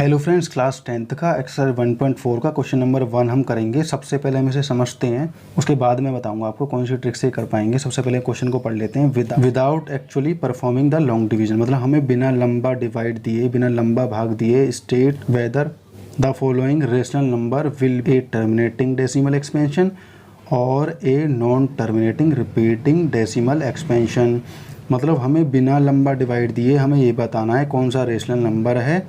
Hello friends, class 10th का exercise 1.4 का question number 1 हम करेंगे। सबसे पहले हम इसे समझते हैं, उसके बाद मैं बताऊंगा आपको कौन सी ट्रिक से कर पाएंगे। सबसे पहले क्वेश्चन को पढ़ लेते हैं। Without actually performing the long division, मतलब हमें बिना लंबा डिवाइड दिए, बिना लंबा भाग दिए, state whether the following rational number will be a terminating decimal expansion और a non terminating repeating decimal expansion. मतलब हमें बिना लंबा डिवाइड दिए हमें ये बताना है कौन सा रेशनल नंबर है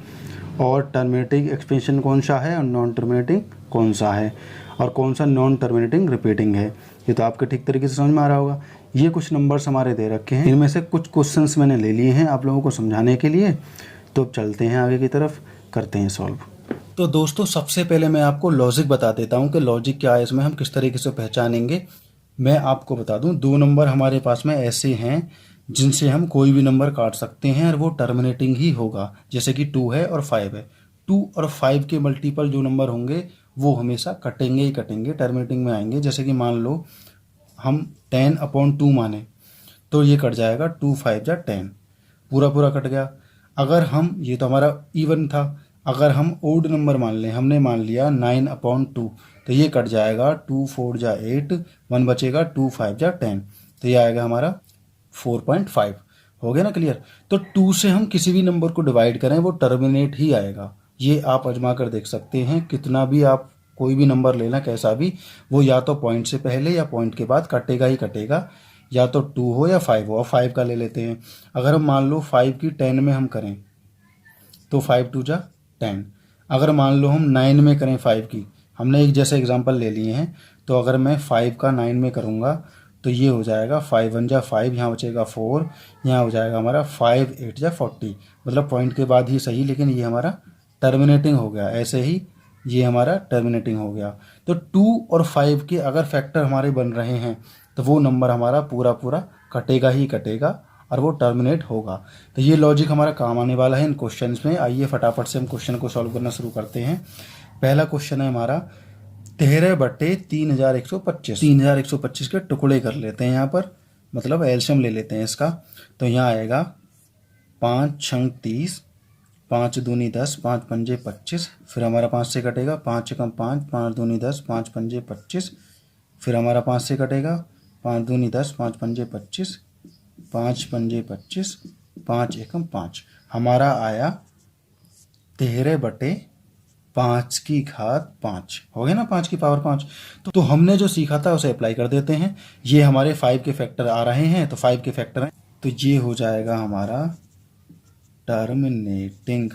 और टर्मिनेटिंग एक्सपेंशन कौन सा है और नॉन टर्मिनेटिंग कौन सा है और कौन सा नॉन टर्मिनेटिंग रिपीटिंग है। ये तो आपके ठीक तरीके से समझ में आ रहा होगा। ये कुछ नंबर्स हमारे दे रखे हैं, इनमें से कुछ क्वेश्चंस मैंने ले लिए हैं आप लोगों को समझाने के लिए। तो अब चलते हैं आगे की तरफ, करते हैं सॉल्व। तो दोस्तों, सबसे पहले मैं आपको लॉजिक बता देता हूँ कि लॉजिक क्या है, इसमें हम किस तरीके से पहचानेंगे। मैं आपको बता दूँ, दो नंबर हमारे पास में ऐसे हैं जिनसे हम कोई भी नंबर काट सकते हैं और वो टर्मिनेटिंग ही होगा। जैसे कि 2 है और 5 है। 2 और 5 के मल्टीपल जो नंबर होंगे वो हमेशा कटेंगे ही कटेंगे, टर्मिनेटिंग में आएंगे। जैसे कि मान लो हम 10/2 माने तो ये कट जाएगा 2 5 जा 10, पूरा पूरा कट गया। अगर हम, ये तो हमारा इवन था, अगर हम ओड नंबर मान लें, हमने मान लिया 9/2 तो ये कट जाएगा 2 4 जा 8, 1 बचेगा 2 5 जा 10, तो ये आएगा हमारा 4.5। हो गया ना क्लियर। तो 2 से हम किसी भी नंबर को डिवाइड करें वो टर्मिनेट ही आएगा। ये आप आजमा कर देख सकते हैं। कितना भी आप कोई भी नंबर लेना कैसा भी, वो या तो पॉइंट से पहले या पॉइंट के बाद कटेगा ही कटेगा, या तो 2 हो या 5 हो। और 5 का ले लेते हैं। अगर हम मान लो 5 की 10 में हम करें तो 5 2 जा 10। अगर मान लो हम 9 में करें 5 की, हमने एक जैसे एग्जांपल ले लिए हैं, तो अगर मैं 5 का 9 में करूँगा तो ये हो जाएगा 5 1 जा 5, यहाँ बचेगा 4, यहाँ हो जाएगा हमारा 5 8 जा 40। मतलब पॉइंट के बाद ही सही, लेकिन ये हमारा टर्मिनेटिंग हो गया। ऐसे ही ये हमारा टर्मिनेटिंग हो गया। तो 2 और 5 के अगर फैक्टर हमारे बन रहे हैं तो वो नंबर हमारा पूरा पूरा कटेगा ही कटेगा और वो टर्मिनेट होगा। तो ये लॉजिक हमारा काम आने वाला है इन क्वेश्चंस में। आइए फटाफट से हम क्वेश्चन को सॉल्व करना शुरू करते हैं। पहला क्वेश्चन है हमारा 13/3125। 3125 के टुकड़े कर लेते हैं यहाँ पर, मतलब एलसीएम ले लेते हैं इसका। तो यहाँ आएगा 5 छंग 30, 5 दूनी 10, 5 पंजे 25, फिर हमारा 5 से कटेगा 5 एकम 5, 5 दूनी 10, 5 पंजे 25, फिर हमारा 5 से कटेगा 5 दूनी 10, 5 पंजे 25, 5 पंजे 25, 5 एकम 5। हमारा आया 13/5 की घात 5। हो गया ना, 5 की पावर 5। तो हमने जो सीखा था उसे अप्लाई कर देते हैं। ये हमारे 5 के फैक्टर आ रहे हैं, तो 5 के फैक्टर हैं, तो ये हो जाएगा हमारा टर्मिनेटिंग।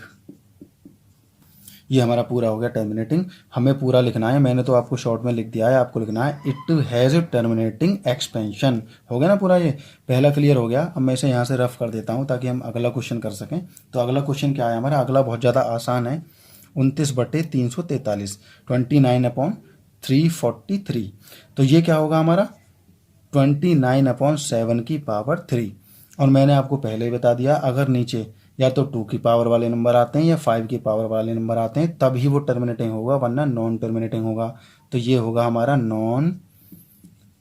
ये हमारा पूरा हो गया टर्मिनेटिंग। हमें पूरा लिखना है, मैंने तो आपको शॉर्ट में लिख दिया है, आपको लिखना है it has a terminating expansion. हो गया ना पूरा, ये पहला क्लियर हो गया। अब मैं इसे यहाँ से रफ कर देता हूँ ताकि हम अगला क्वेश्चन कर सकें। तो अगला क्वेश्चन क्या है हमारा? अगला बहुत ज़्यादा आसान है। 29/343, 29/343। तो ये क्या होगा हमारा? 29/7 की पावर 3। और मैंने आपको पहले ही बता दिया, अगर नीचे या तो 2 की पावर वाले नंबर आते हैं या 5 की पावर वाले नंबर आते हैं तभी वो टर्मिनेटिंग होगा, वरना नॉन टर्मिनेटिंग होगा। तो ये होगा हमारा नॉन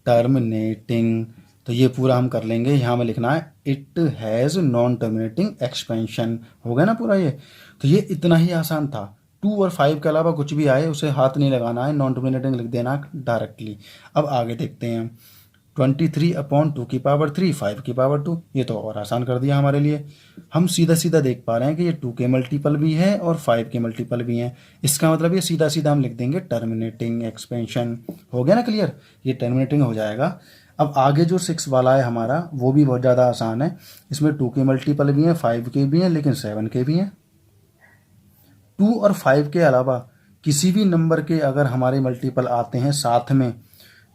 टर्मिनेटिंग। तो ये पूरा हम कर लेंगे। यहाँ में लिखना है it has non terminating expansion. हो गया ना पूरा ये। तो ये इतना ही आसान था। 2 और 5 के अलावा कुछ भी आए उसे हाथ नहीं लगाना है, नॉन टर्मिनेटिंग लिख देना डायरेक्टली। अब आगे देखते हैं। 23/2 की पावर 3, 5 की पावर 2। ये तो और आसान कर दिया हमारे लिए। हम सीधा सीधा देख पा रहे हैं कि ये 2 के मल्टीपल भी है और 5 के मल्टीपल भी हैं। इसका मतलब ये सीधा सीधा हम लिख देंगे टर्मिनेटिंग एक्सपेंशन। हो गया ना क्लियर, ये टर्मिनेटिंग हो जाएगा। अब आगे जो 6 वाला है हमारा, वो भी बहुत ज़्यादा आसान है। इसमें 2 के मल्टीपल भी हैं, 5 के भी हैं, लेकिन 7 के भी हैं। 2 और 5 के अलावा किसी भी नंबर के अगर हमारे मल्टीपल आते हैं साथ में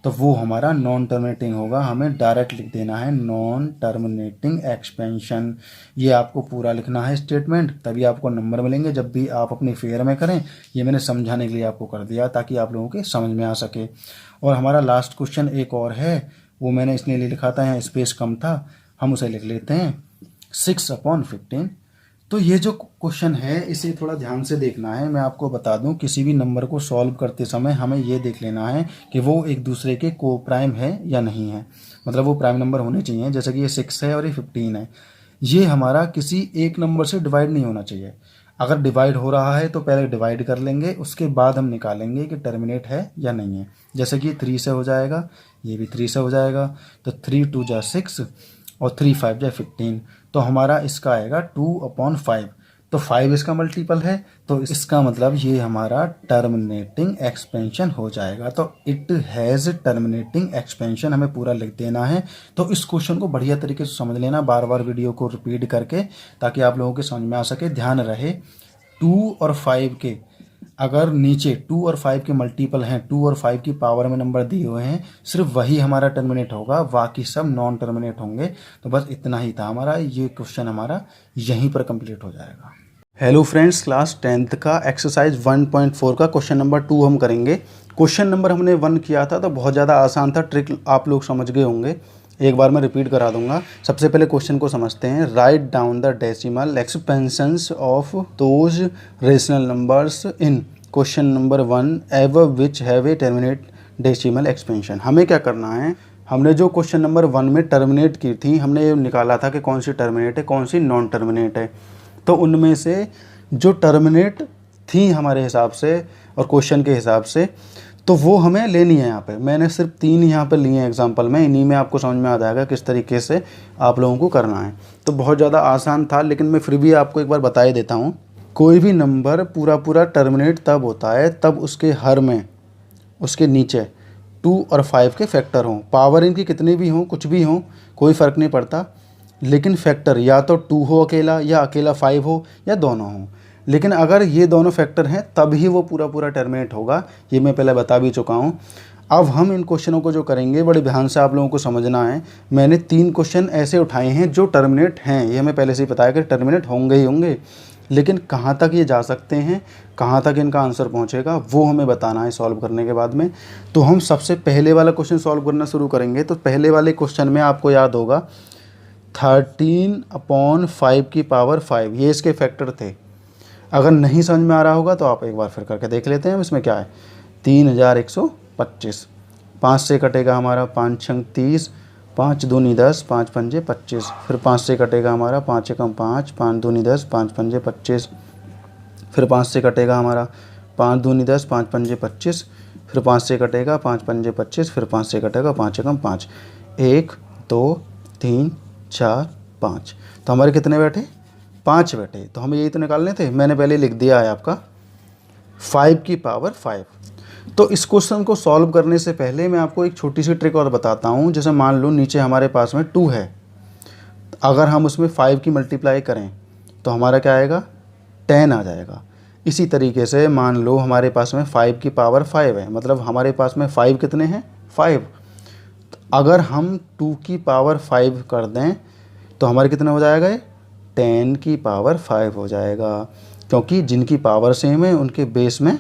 तो वो हमारा नॉन टर्मिनेटिंग होगा। हमें डायरेक्ट लिख देना है नॉन टर्मिनेटिंग एक्सपेंशन। ये आपको पूरा लिखना है स्टेटमेंट, तभी आपको नंबर मिलेंगे जब भी आप अपनी फेयर में करें। ये मैंने समझाने के लिए आपको कर दिया ताकि आप लोगों के समझ में आ सके। और हमारा लास्ट क्वेश्चन एक और है, वो मैंने इसलिए लिखा था, यहाँ स्पेस कम था, हम उसे लिख लेते हैं 6/15। तो ये जो क्वेश्चन है इसे थोड़ा ध्यान से देखना है। मैं आपको बता दूं, किसी भी नंबर को सॉल्व करते समय हमें ये देख लेना है कि वो एक दूसरे के को प्राइम है या नहीं है। मतलब वो प्राइम नंबर होने चाहिए। जैसे कि ये 6 है और ये 15 है, ये हमारा किसी एक नंबर से डिवाइड नहीं होना चाहिए। अगर डिवाइड हो रहा है तो पहले डिवाइड कर लेंगे, उसके बाद हम निकालेंगे कि टर्मिनेट है या नहीं है। जैसे कि 3 से हो जाएगा, ये भी 3 से हो जाएगा, तो 3 2 जा 6 और 3 5 जा 15, तो हमारा इसका आएगा 2/5। तो 5 इसका मल्टीपल है, तो इसका मतलब ये हमारा टर्मिनेटिंग एक्सपेंशन हो जाएगा। तो इट हैज़ टर्मिनेटिंग एक्सपेंशन हमें पूरा लिख देना है। तो इस क्वेश्चन को बढ़िया तरीके से समझ लेना, बार बार वीडियो को रिपीट करके, ताकि आप लोगों के समझ में आ सके। ध्यान रहे 2 और 5 के अगर नीचे 2 और 5 के मल्टीपल हैं, 2 और 5 की पावर में नंबर दिए हुए हैं, सिर्फ वही हमारा टर्मिनेट होगा, बाकी सब नॉन टर्मिनेट होंगे। तो बस इतना ही था हमारा, ये क्वेश्चन हमारा यहीं पर कंप्लीट हो जाएगा। हेलो फ्रेंड्स, क्लास 10th का एक्सरसाइज 1.4 का क्वेश्चन नंबर 2 हम करेंगे। क्वेश्चन नंबर हमने 1 किया था तो बहुत ज़्यादा आसान था, ट्रिक आप लोग समझ गए होंगे। एक बार मैं रिपीट करा दूंगा। सबसे पहले क्वेश्चन को समझते हैं। Write down the decimal expansions of those rational numbers in question number 1 ever which have a terminate decimal expansion. हमें क्या करना है, हमने जो क्वेश्चन नंबर 1 में टर्मिनेट की थी, हमने ये निकाला था कि कौन सी टर्मिनेट है, कौन सी नॉन टर्मिनेट है। तो उनमें से जो टर्मिनेट थी हमारे हिसाब से और क्वेश्चन के हिसाब से, तो वो हमें लेनी है। यहाँ पे मैंने सिर्फ 3 यहाँ पे लिए हैं एग्जांपल में, इन्हीं में आपको समझ में आ जाएगा किस तरीके से आप लोगों को करना है। तो बहुत ज़्यादा आसान था, लेकिन मैं फिर भी आपको एक बार बता ही देता हूँ। कोई भी नंबर पूरा टर्मिनेट तब होता है तब उसके हर में उसके नीचे 2 और 5 के फैक्टर हों। पावर इनकी कितनी भी हों, कुछ भी हों, कोई फ़र्क नहीं पड़ता, लेकिन फैक्टर या तो 2 हो अकेला, या अकेला 5 हो, या दोनों हों। लेकिन अगर ये दोनों फैक्टर हैं तब ही वो पूरा टर्मिनेट होगा, ये मैं पहले बता भी चुका हूँ। अब हम इन क्वेश्चनों को जो करेंगे बड़े ध्यान से आप लोगों को समझना है। मैंने 3 क्वेश्चन ऐसे उठाए हैं जो टर्मिनेट हैं, ये हमें पहले से ही बताया कि टर्मिनेट होंगे ही होंगे, लेकिन कहाँ तक ये जा सकते हैं, कहाँ तक इनका आंसर पहुँचेगा, वो हमें बताना है सॉल्व करने के बाद में। तो हम सबसे पहले वाला क्वेश्चन सॉल्व करना शुरू करेंगे। तो पहले वाले क्वेश्चन में आपको याद होगा 13/5 की पावर 5, ये इसके फैक्टर थे। अगर नहीं समझ में आ रहा होगा तो आप एक बार फिर करके देख लेते हैं। इसमें क्या है, 3125, 5 से कटेगा हमारा 5 छंग 30, 5 दूनी 10, 5 पंजे 25, फिर 5 से कटेगा हमारा 5 एकम 5, 5 दूनी 10, 5 पंजे 25, फिर 5 से कटेगा हमारा 5 दूनी 10, 5 पंजे 25, फिर 5 से कटेगा 5 पंजे 25, फिर 5 से कटेगा 5 एकम 5, 1 2 3 4 5। तो हमारे कितने बैठे, 5 बैठे। तो हमें यही तो निकालने थे, मैंने पहले लिख दिया है आपका 5 की पावर 5। तो इस क्वेश्चन को सॉल्व करने से पहले मैं आपको एक छोटी सी ट्रिक और बताता हूँ। जैसे मान लो नीचे हमारे पास में 2 है, अगर हम उसमें 5 की मल्टीप्लाई करें तो हमारा क्या आएगा, 10 आ जाएगा। इसी तरीके से मान लो हमारे पास में 5 की पावर 5 है, मतलब हमारे पास में 5 कितने हैं, 5। अगर हम 2 की पावर 5 कर दें तो हमारे कितना हो जाएगा, ये 10 की पावर 5 हो जाएगा, क्योंकि जिनकी पावर सेम है उनके बेस में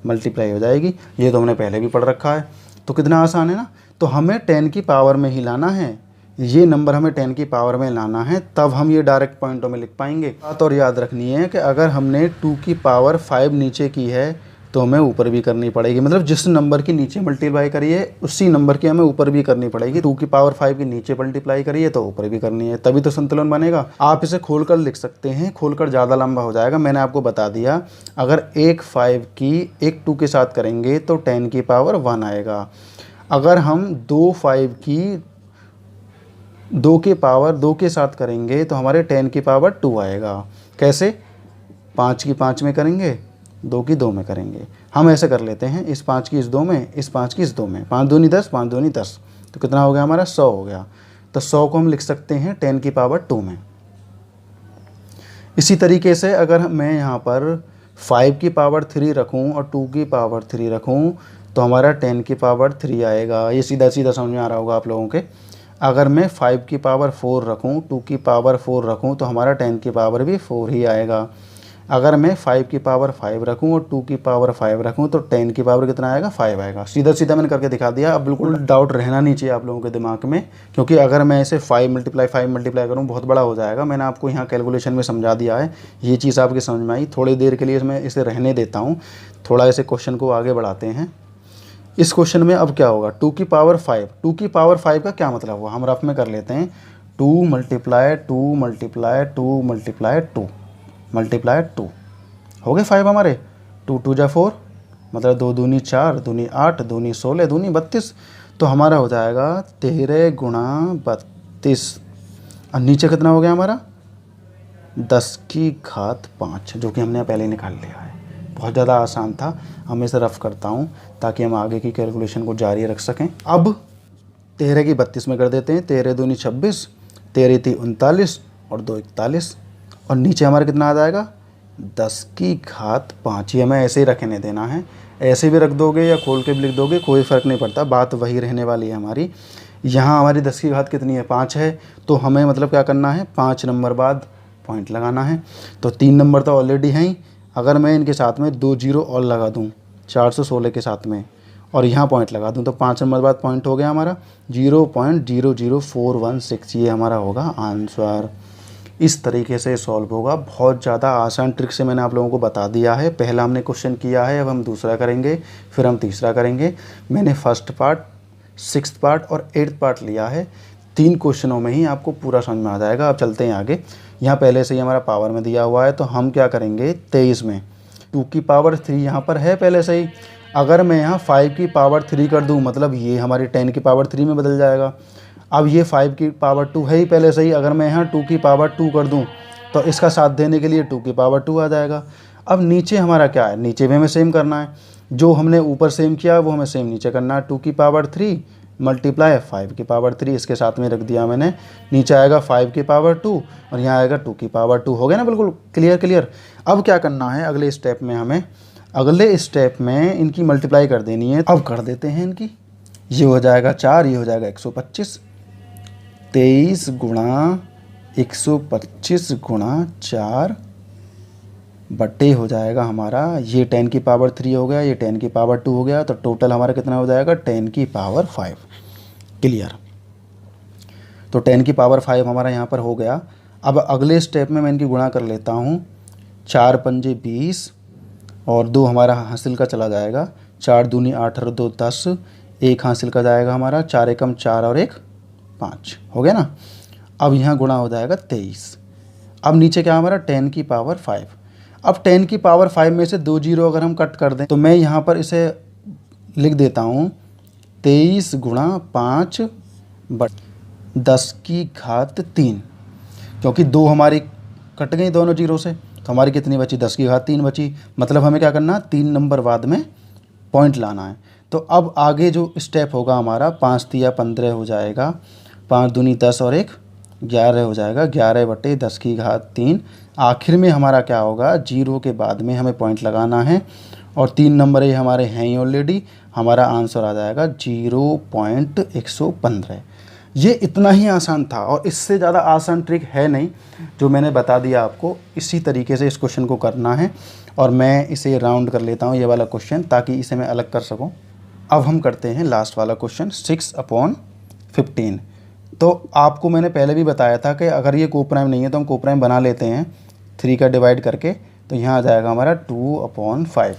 मल्टीप्लाई हो जाएगी। ये तो हमने पहले भी पढ़ रखा है। तो कितना आसान है ना। तो हमें 10 की पावर में ही लाना है, ये नंबर हमें 10 की पावर में लाना है, तब हम ये डायरेक्ट पॉइंटों में लिख पाएंगे। बात और याद रखनी है कि अगर हमने 2 की पावर 5 नीचे की है तो हमें ऊपर भी करनी पड़ेगी, मतलब जिस नंबर की नीचे मल्टीप्लाई करी है उसी नंबर की हमें ऊपर भी करनी पड़ेगी। 2 की पावर 5 की नीचे मल्टीप्लाई करी है तो ऊपर भी करनी है, तभी तो संतुलन बनेगा। आप इसे खोलकर लिख सकते हैं, खोलकर ज़्यादा लंबा हो जाएगा। मैंने आपको बता दिया, अगर एक 5 की एक 2 के साथ करेंगे तो 10 की पावर 1 आएगा। अगर हम 2 5 की 2 के पावर 2 के साथ करेंगे तो हमारे 10 की पावर 2 आएगा। कैसे, 5 की 5 में करेंगे, 2 की 2 में करेंगे। हम ऐसे कर लेते हैं, इस 5 की इस 2 में, इस 5 की इस 2 में, 5 दूनी 10, 5 दूनी 10, तो कितना हो गया हमारा, 100 हो गया। तो 100 को हम लिख सकते हैं 10 की पावर 2 में। इसी तरीके से अगर मैं यहाँ पर 5 की पावर 3 रखूँ और 2 की पावर 3 रखूँ तो हमारा 10 की पावर 3 आएगा। ये सीधा सीधा समझ में आ रहा होगा आप लोगों के। अगर मैं 5 की पावर 4 रखूँ, 2 की पावर 4 रखूँ तो हमारा 10 की पावर भी 4 ही आएगा। अगर मैं 5 की पावर 5 रखूँ और 2 की पावर 5 रखूँ तो 10 की पावर कितना आएगा, 5 आएगा। सीधा सीधा मैंने करके दिखा दिया। अब बिल्कुल डाउट रहना नहीं चाहिए आप लोगों के दिमाग में, क्योंकि अगर मैं इसे 5 मल्टीप्लाई करूँ बहुत बड़ा हो जाएगा। मैंने आपको यहाँ कैलकुलेशन में समझा दिया है, ये चीज़ आपकी समझ में आई। थोड़ी देर के लिए मैं इसे रहने देता हूँ, थोड़ा ऐसे क्वेश्चन को आगे बढ़ाते हैं। इस क्वेश्चन में अब क्या होगा, 2 की पावर 5, 2 की पावर 5 का क्या मतलब हुआ, हम रफ में कर लेते हैं। 2 मल्टीप्लाई 2 मल्टीप्लाई 2 मल्टीप्लाई 2 मल्टीप्लाई 2, हो गए 5 हमारे। 2 2 जा 4, मतलब 2 दूनी 4, दूनी 8, दूनी 16, दूनी 32। तो हमारा हो जाएगा 13 गुणा 32। और नीचे कितना हो गया हमारा 10 की घात 5, जो कि हमने पहले निकाल लिया है। बहुत ज़्यादा आसान था। हम इसे रफ करता हूँ ताकि हम आगे की कैलकुलेशन को जारी रख सकें। अब 13 की 32 में कर देते हैं। 13 दूनी 26, 13 ती 39 और 2 41। और नीचे हमारा कितना आ जाएगा 10 की घात 5। ये हमें ऐसे ही रखने देना है। ऐसे भी रख दोगे या खोल के भी लिख दोगे, कोई फ़र्क नहीं पड़ता, बात वही रहने वाली है हमारी। यहाँ हमारी 10 की घात कितनी है 5 है, तो हमें मतलब क्या करना है 5 नंबर बाद पॉइंट लगाना है। तो 3 नंबर तो ऑलरेडी हैं ही। अगर मैं इनके साथ में 2 जीरो और लगा दूँ 416 के साथ में और यहाँ पॉइंट लगा दूँ तो 5 नंबर बाद पॉइंट हो गया हमारा 0.00416। ये हमारा होगा आंसर। इस तरीके से सॉल्व होगा। बहुत ज़्यादा आसान ट्रिक से मैंने आप लोगों को बता दिया है। पहला हमने क्वेश्चन किया है, अब हम दूसरा करेंगे, फिर हम तीसरा करेंगे। मैंने फर्स्ट पार्ट, 6th पार्ट और 8th पार्ट लिया है। 3 क्वेश्चनों में ही आपको पूरा समझ में आ जाएगा। अब चलते हैं आगे। यहाँ पहले से ही हमारा पावर में दिया हुआ है, तो हम क्या करेंगे 23 में 2 की पावर 3 यहाँ पर है पहले से ही। अगर मैं यहाँ 5 की पावर 3 कर दूँ, मतलब ये हमारी 10 की पावर 3 में बदल जाएगा। अब ये 5 की पावर 2 है ही पहले से ही। अगर मैं यहाँ 2 की पावर 2 कर दूँ तो इसका साथ देने के लिए 2 की पावर 2 आ जाएगा। अब नीचे हमारा क्या है, नीचे भी हमें सेम करना है। जो हमने ऊपर सेम किया वो हमें सेम नीचे करना है। 2 की पावर 3 मल्टीप्लाई 5 की पावर 3, इसके साथ में रख दिया मैंने। नीचे आएगा 5 की पावर 2 और यहाँ आएगा 2 की पावर 2। हो गया ना बिल्कुल क्लियर। अब क्या करना है अगले स्टेप में, हमें अगले स्टेप में इनकी मल्टीप्लाई कर देनी है। अब कर देते हैं इनकी। ये हो जाएगा 4, ये हो जाएगा 125। 23 गुणा 125 गुणा 4 बटे हो जाएगा हमारा, ये 10 की पावर 3 हो गया, ये 10 की पावर 2 हो गया। तो टोटल हमारा कितना हो जाएगा 10 की पावर 5। क्लियर। तो 10 की पावर 5 हमारा यहाँ पर हो गया। अब अगले स्टेप में मैं इनकी गुणा कर लेता हूँ। 4 पंजे 20 और 2 हमारा हासिल का चला जाएगा। 4 दूनी 8 और 2 10, 1 हासिल का जाएगा हमारा। 4 एकम 4 और 1 5। हो गया ना। अब यहाँ गुणा हो जाएगा 23। अब नीचे क्या हमारा 10 की पावर 5। अब 10 की पावर 5 में से 2 जीरो अगर हम कट कर दें तो मैं यहाँ पर इसे लिख देता हूँ 23 गुणा 5 बट 10 की घात 3, क्योंकि 2 हमारी कट गई दोनों जीरो से, तो हमारी कितनी बची 10 की घात 3 बची। मतलब हमें क्या करना 3 नंबर बाद में पॉइंट लाना है। तो अब आगे जो स्टेप होगा हमारा 5 तिया 15 हो जाएगा, 5 दूनी 10 और 1 11 हो जाएगा। 11 बटे 10 की घात 3। आखिर में हमारा क्या होगा, जीरो के बाद में हमें पॉइंट लगाना है और 3 नंबर ये हमारे हैं ही ऑलरेडी। हमारा आंसर आ जाएगा 0.115। ये इतना ही आसान था और इससे ज़्यादा आसान ट्रिक है नहीं जो मैंने बता दिया आपको। इसी तरीके से इस क्वेश्चन को करना है और मैं इसे राउंड कर लेता हूँ ये वाला क्वेश्चन, ताकि इसे मैं अलग कर सकूँ। अब हम करते हैं लास्ट वाला क्वेश्चन 6/15। तो आपको मैंने पहले भी बताया था कि अगर ये कोप्राइम नहीं है तो हम कोप्राइम बना लेते हैं 3 का डिवाइड करके। तो यहाँ आ जाएगा हमारा 2/5।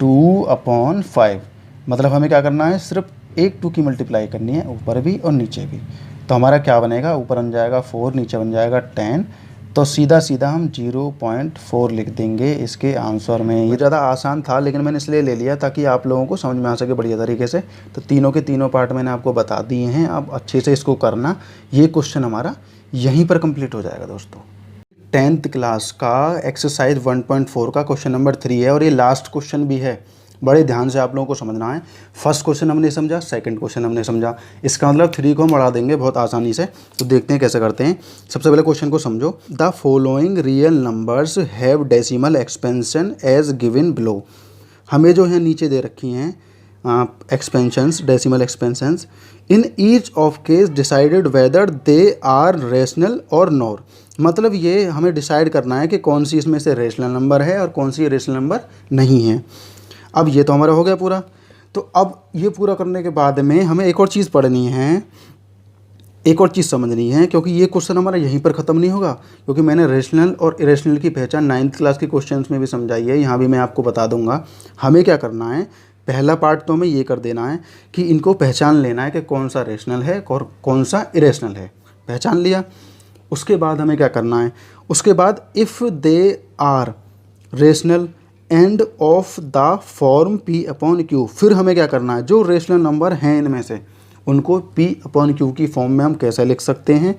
2/5 मतलब हमें क्या करना है, सिर्फ एक 2 की मल्टीप्लाई करनी है, ऊपर भी और नीचे भी। तो हमारा क्या बनेगा, ऊपर बन जाएगा 4, नीचे बन जाएगा 10। तो सीधा सीधा हम 0.4 लिख देंगे इसके आंसर में। ये ज़्यादा आसान था लेकिन मैंने इसलिए ले लिया ताकि आप लोगों को समझ में आ सके बढ़िया तरीके से। तो तीनों के तीनों पार्ट मैंने आपको बता दिए हैं। अब अच्छे से इसको करना। ये क्वेश्चन हमारा यहीं पर कंप्लीट हो जाएगा दोस्तों। 10th क्लास का एक्सरसाइज 1.4 का क्वेश्चन नंबर 3 है और ये लास्ट क्वेश्चन भी है। बड़े ध्यान से आप लोगों को समझना है। फर्स्ट क्वेश्चन हमने समझा, सेकंड क्वेश्चन हमने समझा, इसका मतलब 3 को हम बढ़ा देंगे बहुत आसानी से। तो देखते हैं कैसे करते हैं। सबसे पहले क्वेश्चन को समझो। The following real numbers have decimal expansion as given below. हमें जो है नीचे दे रखी हैं expansions, decimal expansions. In each of case decided whether they are rational और नॉर। मतलब ये हमें डिसाइड करना है कि कौन सी इसमें से रेशनल नंबर है और कौन सी रेशनल नंबर नहीं है। अब ये तो हमारा हो गया पूरा। तो अब ये पूरा करने के बाद में हमें एक और चीज़ पढ़नी है, एक और चीज़ समझनी है, क्योंकि ये क्वेश्चन हमारा यहीं पर ख़त्म नहीं होगा। क्योंकि मैंने रेशनल और इरेशनल की पहचान 9th क्लास के क्वेश्चंस में भी समझाई है, यहाँ भी मैं आपको बता दूंगा। हमें क्या करना है, पहला पार्ट तो हमें ये कर देना है कि इनको पहचान लेना है कि कौन सा रेशनल है और कौन सा इरेशनल है। पहचान लिया, उसके बाद हमें क्या करना है, उसके बाद if they are rational and of the form p upon q. फिर हमें क्या करना है, जो रेशनल नंबर हैं इनमें से उनको पी अपॉन क्यू की फॉर्म में हम कैसे लिख सकते हैं।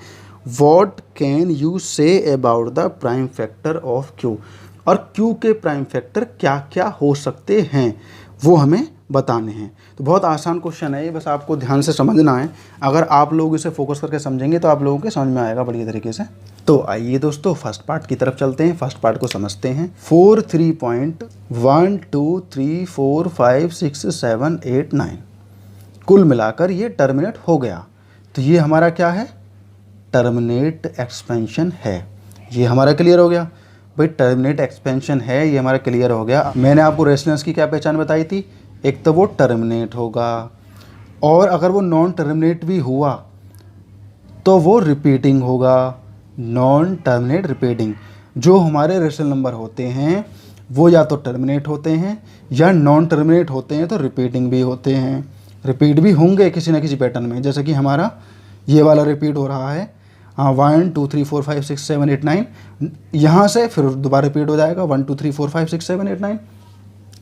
What can you say about the prime factor of Q, और क्यू के प्राइम फैक्टर क्या क्या हो सकते हैं वो हमें बताने हैं। तो बहुत आसान क्वेश्चन है ये, बस आपको ध्यान से समझना है। अगर आप लोग इसे फोकस करके समझेंगे तो आप लोगों के समझ में आएगा बढ़िया तरीके से। तो आइए दोस्तों फर्स्ट पार्ट की तरफ चलते हैं, फर्स्ट पार्ट को समझते हैं। 4 3.1 2 3 4 5 6 7 8 9 कुल मिलाकर ये टर्मिनेट हो गया। तो ये हमारा क्या है, टर्मिनेट एक्सपेंशन है। ये हमारा क्लियर हो गया भाई, टर्मिनेट एक्सपेंशन है, ये हमारा क्लियर हो गया। मैंने आपको रेशनल्स की क्या पहचान बताई थी, एक तो वो टर्मिनेट होगा, और अगर वो नॉन टर्मिनेट भी हुआ तो वो रिपीटिंग होगा। नॉन टर्मिनेट रिपीटिंग, जो हमारे रेशनल नंबर होते हैं वो या तो टर्मिनेट होते हैं या नॉन टर्मिनेट होते हैं, तो रिपीटिंग भी होते हैं। रिपीट भी होंगे किसी न किसी पैटर्न में, जैसे कि हमारा ये वाला रिपीट हो रहा है। हाँ 1 2 3 4 5 6 7 8 9, यहाँ से फिर दोबारा रिपीट हो जाएगा 1 2 3 4 5 6 7 8 9,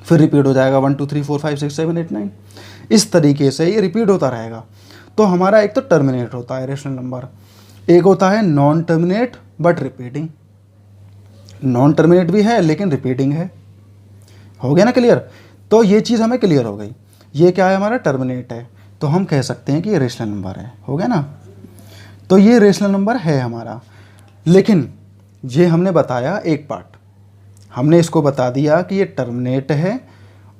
फिर रिपीट हो जाएगा 1 2 3 4 5 6 7 8 9। इस तरीके से ये रिपीट होता रहेगा। तो हमारा एक तो टर्मिनेट होता है रेशनल नंबर, एक होता है non terminate but repeating. Non terminate भी है लेकिन रिपीटिंग है। हो गया ना क्लियर। तो ये चीज़ हमें क्लियर हो गई। ये क्या है, हमारा टर्मिनेट है, तो हम कह सकते हैं कि ये रेशनल नंबर है। हो गया ना। तो ये रेशनल नंबर है हमारा, लेकिन ये हमने बताया एक पार्ट, हमने इसको बता दिया कि ये टर्मिनेट है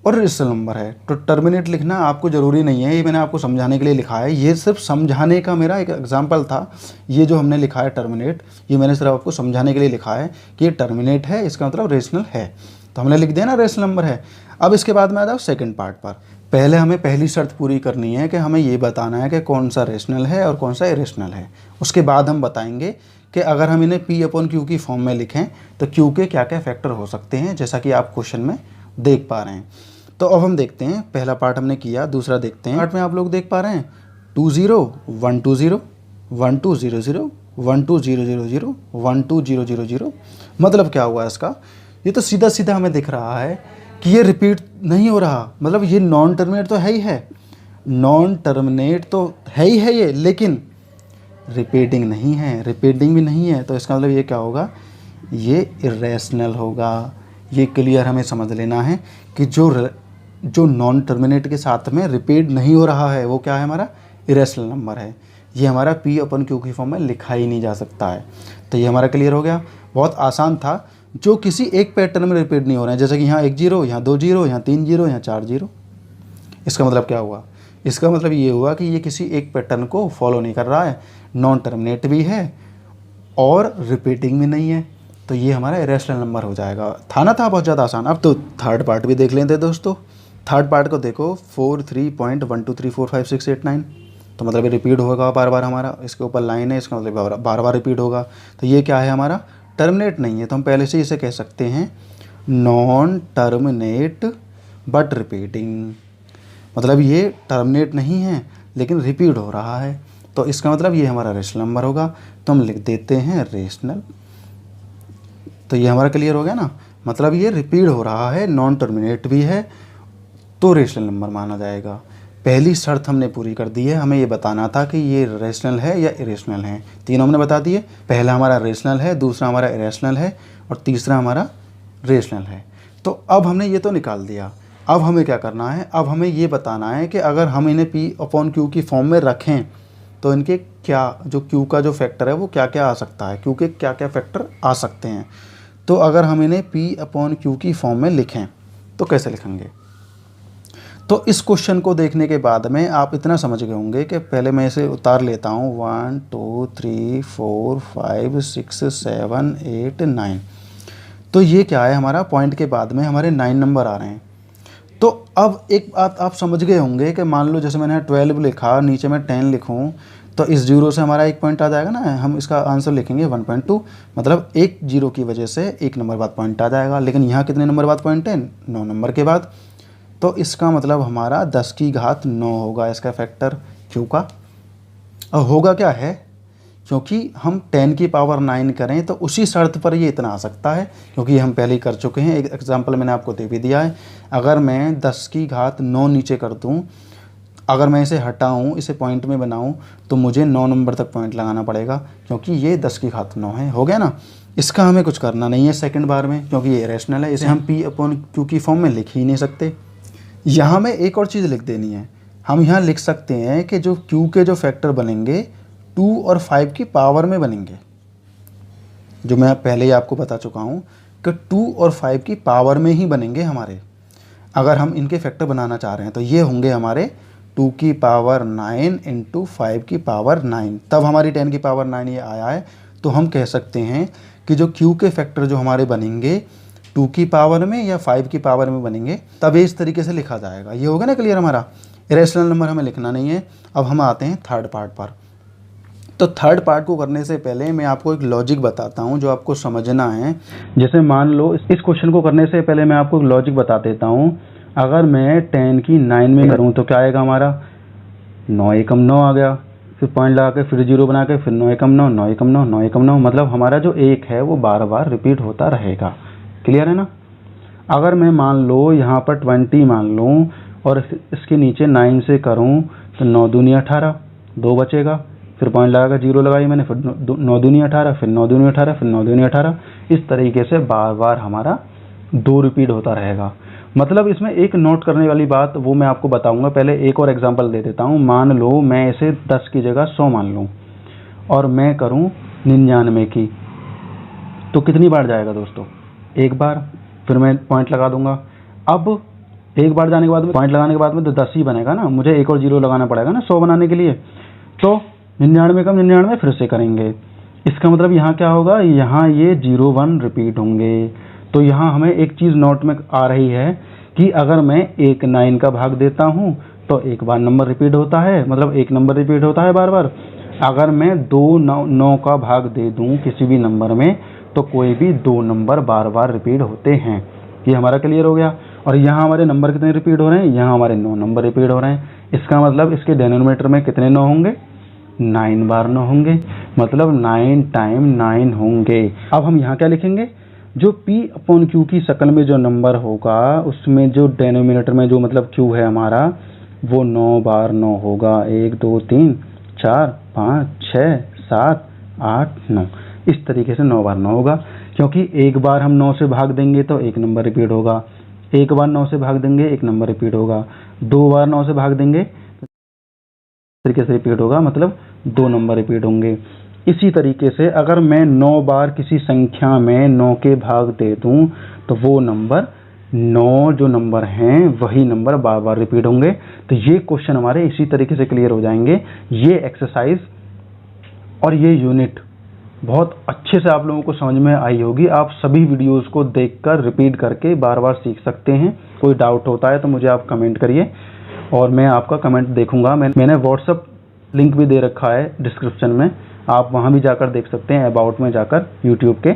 और रेशनल नंबर है। तो टर्मिनेट लिखना आपको ज़रूरी नहीं है, ये मैंने आपको समझाने के लिए लिखा है। ये सिर्फ समझाने का मेरा एक एग्जांपल था। ये जो हमने लिखा है टर्मिनेट, ये मैंने सिर्फ आपको समझाने के लिए लिखा है कि ये टर्मिनेट है, इसका मतलब रेशनल है। तो हमने लिख दिया ना रेशनल नंबर है। अब इसके बाद में आ जाओ सेकेंड पार्ट पर। पहले हमें पहली शर्त पूरी करनी है कि हमें ये बताना है कि कौन सा रेशनल है और कौन सा इरेशनल है। उसके बाद हम बताएंगे कि अगर हम इन्हें पी अपॉन क्यू की फॉर्म में लिखें तो क्यू के क्या क्या फैक्टर हो सकते हैं, जैसा कि आप क्वेश्चन में देख पा रहे हैं। तो अब हम देखते हैं, पहला पार्ट हमने किया, दूसरा देखते हैं। पार्ट में आप लोग देख पा रहे हैं 2 0 1 2 0 1 2 0 0 1 2 0 0 0 1 2 0 0 0। मतलब क्या हुआ इसका, ये तो सीधा सीधा हमें दिख रहा है कि ये रिपीट नहीं हो रहा। मतलब ये नॉन टर्मिनेट तो है ही है, नॉन टर्मिनेट तो है ही है ये, लेकिन रिपीटिंग नहीं है, रिपीटिंग भी नहीं है। तो इसका मतलब ये क्या होगा, ये इरेशनल होगा। ये क्लियर हमें समझ लेना है कि जो नॉन टर्मिनेट के साथ में रिपीट नहीं हो रहा है वो क्या है, हमारा इरेशनल नंबर है। ये हमारा पी अपन क्यू की फॉर्म में लिखा ही नहीं जा सकता है। तो ये हमारा क्लियर हो गया। बहुत आसान था, जो किसी एक पैटर्न में रिपीट नहीं हो रहे हैं, जैसे कि यहाँ 1 0, यहाँ 2 0, यहाँ 3 0, यहाँ 4 0। इसका मतलब क्या हुआ, इसका मतलब ये हुआ कि ये किसी एक पैटर्न को फॉलो नहीं कर रहा है, नॉन टर्मिनेट भी है और रिपीटिंग भी नहीं है। तो ये हमारा इरेशनल नंबर हो जाएगा। था ना, था बहुत ज़्यादा आसान। अब तो थर्ड पार्ट भी देख लेते हैं दोस्तों। थर्ड पार्ट को देखो 4 3.1 2 3 4 5 6 8 9। तो मतलब ये रिपीट होगा बार बार, हमारा इसके ऊपर लाइन है, इसका मतलब बार बार रिपीट होगा। तो ये क्या है, हमारा टर्मिनेट नहीं है। तो हम पहले से इसे कह सकते हैं नॉन टर्मिनेट बट रिपीटिंग। मतलब ये टर्मिनेट नहीं है लेकिन रिपीट हो रहा है, तो इसका मतलब ये हमारा रेशनल नंबर होगा। तो हम लिख देते हैं रेशनल। तो ये हमारा क्लियर हो गया ना। मतलब ये रिपीट हो रहा है, नॉन टर्मिनेट भी है, तो रेशनल नंबर माना जाएगा। पहली शर्त हमने पूरी कर दी है। हमें ये बताना था कि ये रेशनल है या इरेशनल है। तीनों हमने बता दिए। पहला हमारा रेशनल है, दूसरा हमारा इरेशनल है और तीसरा हमारा रेशनल है। तो अब हमने ये तो निकाल दिया। अब हमें क्या करना है, अब हमें ये बताना है कि अगर हम इन्हें पी अपॉन क्यू की फॉर्म में रखें तो इनके क्या, जो क्यू का जो फैक्टर है वो क्या क्या आ सकता है, क्यू के क्या क्या फैक्टर आ सकते हैं। तो अगर हम इन्हें पी अपॉन क्यू की फॉर्म में लिखें तो कैसे लिखेंगे। तो इस क्वेश्चन को देखने के बाद में आप इतना समझ गए होंगे कि पहले मैं इसे उतार लेता हूँ 1 2 3 4 5 6 7 8 9। तो ये क्या है, हमारा पॉइंट के बाद में हमारे 9 नंबर आ रहे हैं। तो अब एक बात आप समझ गए होंगे कि मान लो जैसे मैंने 12 लिखा, नीचे मैं 10 लिखूं, तो इस जीरो से हमारा एक पॉइंट आ जाएगा ना। हम इसका आंसर लिखेंगे 1.2, मतलब एक जीरो की वजह से एक नंबर बाद पॉइंट आ जाएगा। लेकिन यहाँ कितने नंबर बाद पॉइंट है, 9 नंबर के बाद। तो इसका मतलब हमारा 10 की घात 9 होगा इसका फैक्टर क्यू का। और होगा क्या है क्योंकि हम 10 की पावर 9 करें तो उसी शर्त पर ये इतना आ सकता है, क्योंकि हम पहले ही कर चुके हैं। एक एग्जांपल मैंने आपको दे भी दिया है। अगर मैं 10 की घात 9 नीचे कर दूं, अगर मैं इसे हटाऊं, इसे पॉइंट में बनाऊं, तो मुझे 9 नंबर तक पॉइंट लगाना पड़ेगा, क्योंकि ये 10 की घात 9 है। हो गया ना। इसका हमें कुछ करना नहीं है सेकंड बार में, क्योंकि ये रैशनल है। इसे हम P/Q की फॉर्म में लिख ही नहीं सकते। यहाँ में एक और चीज़ लिख देनी है। हम यहाँ लिख सकते हैं कि जो Q के जो फैक्टर बनेंगे 2 और 5 की पावर में बनेंगे, जो मैं पहले ही आपको बता चुका हूँ कि 2 और 5 की पावर में ही बनेंगे हमारे। अगर हम इनके फैक्टर बनाना चाह रहे हैं तो ये होंगे हमारे 2 की पावर 9 इंटू 5 की पावर 9, तब हमारी 10 की पावर 9 ये आया है। तो हम कह सकते हैं कि जो Q के फैक्टर जो हमारे बनेंगे 2 की पावर में या 5 की पावर में बनेंगे, तब इस तरीके से लिखा जाएगा। ये होगा ना क्लियर हमारा। इरेशनल नंबर हमें लिखना नहीं है। अब हम आते हैं थर्ड पार्ट पर। तो थर्ड पार्ट को करने से पहले मैं आपको एक लॉजिक बताता हूँ जो आपको समझना है। जैसे मान लो इस क्वेश्चन को करने से पहले मैं आपको एक लॉजिक बता देता हूँ। अगर मैं 10 की 9 में करूँ तो क्या आएगा हमारा, 9 एकम 9 आ गया, फिर पॉइंट लगा के फिर जीरो बना के फिर 9 एकम 9, 9 एकम 9, 9 एकम 9, मतलब हमारा जो एक है वो बार बार रिपीट होता रहेगा। क्लियर है ना। अगर मैं मान लो यहाँ पर 20 मान लूँ और इसके नीचे 9 से करूँ तो 9 दूनी 18, 2 बचेगा, फिर पॉइंट लगा कर जीरो लगाई मैंने, फिर 9 दूनी 18, फिर 9 दूनी 18, फिर 9 दूनी 18। इस तरीके से बार बार हमारा 2 रिपीट होता रहेगा। मतलब इसमें एक नोट करने वाली बात वो मैं आपको बताऊंगा। पहले एक और एग्जांपल दे देता हूँ। मान लो मैं इसे 10 की जगह 100 मान लूँ और मैं करूँ 99 की, तो कितनी बार जाएगा दोस्तों, एक बार। फिर मैं पॉइंट लगा दूंगा। अब एक बार जाने के बाद में पॉइंट लगाने के बाद में तो 10 ही बनेगा ना, मुझे एक और जीरो लगाना पड़ेगा ना 100 बनाने के लिए। तो 99 कम 99 फिर से करेंगे। इसका मतलब यहाँ क्या होगा, यहाँ ये 01 रिपीट होंगे। तो यहाँ हमें एक चीज़ नोट में आ रही है कि अगर मैं एक 9 का भाग देता हूँ तो एक बार नंबर रिपीट होता है, मतलब एक नंबर रिपीट होता है बार बार। अगर मैं 2 9 का भाग दे दूँ किसी भी नंबर में तो कोई भी 2 नंबर बार बार रिपीट होते हैं। ये हमारा क्लियर हो गया। और यहाँ हमारे नंबर कितने रिपीट हो रहे हैं, यहाँ हमारे 9 नंबर रिपीट हो रहे हैं। इसका मतलब इसके डिनोमिनेटर में कितने 9 होंगे, 9 बार 9 होंगे, मतलब 9 टाइम 9 होंगे। अब हम यहाँ क्या लिखेंगे, जो P/Q की शक्ल में जो नंबर होगा उसमें जो डिनोमिनेटर में जो मतलब Q है हमारा, वो 9 बार 9 होगा। 1 2 3 4 5 6 7 8 9, इस तरीके से 9 बार 9 होगा। क्योंकि एक बार हम 9 से भाग देंगे तो एक नंबर रिपीट होगा, एक बार 9 से भाग देंगे एक नंबर रिपीट होगा, 2 बार 9 से भाग देंगे तरीके से रिपीट होगा, मतलब 2 नंबर रिपीट होंगे। इसी तरीके से अगर मैं 9 बार किसी संख्या में 9 के भाग दे दूं तो वो नंबर 9 जो नंबर हैं वही नंबर बार बार रिपीट होंगे। तो ये क्वेश्चन हमारे इसी तरीके से क्लियर हो जाएंगे। ये एक्सरसाइज और ये यूनिट बहुत अच्छे से आप लोगों को समझ में आई होगी। आप सभी वीडियोस को देखकर रिपीट करके बार बार सीख सकते हैं। कोई डाउट होता है तो मुझे आप कमेंट करिए और मैं आपका कमेंट देखूंगा। मैंने व्हाट्सएप लिंक भी दे रखा है डिस्क्रिप्शन में, आप वहां भी जाकर देख सकते हैं, अबाउट में जाकर यूट्यूब के।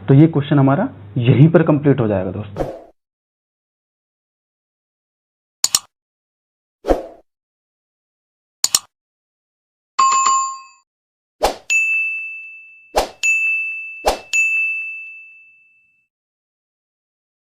तो ये क्वेश्चन हमारा यहीं पर कंप्लीट हो जाएगा दोस्तों।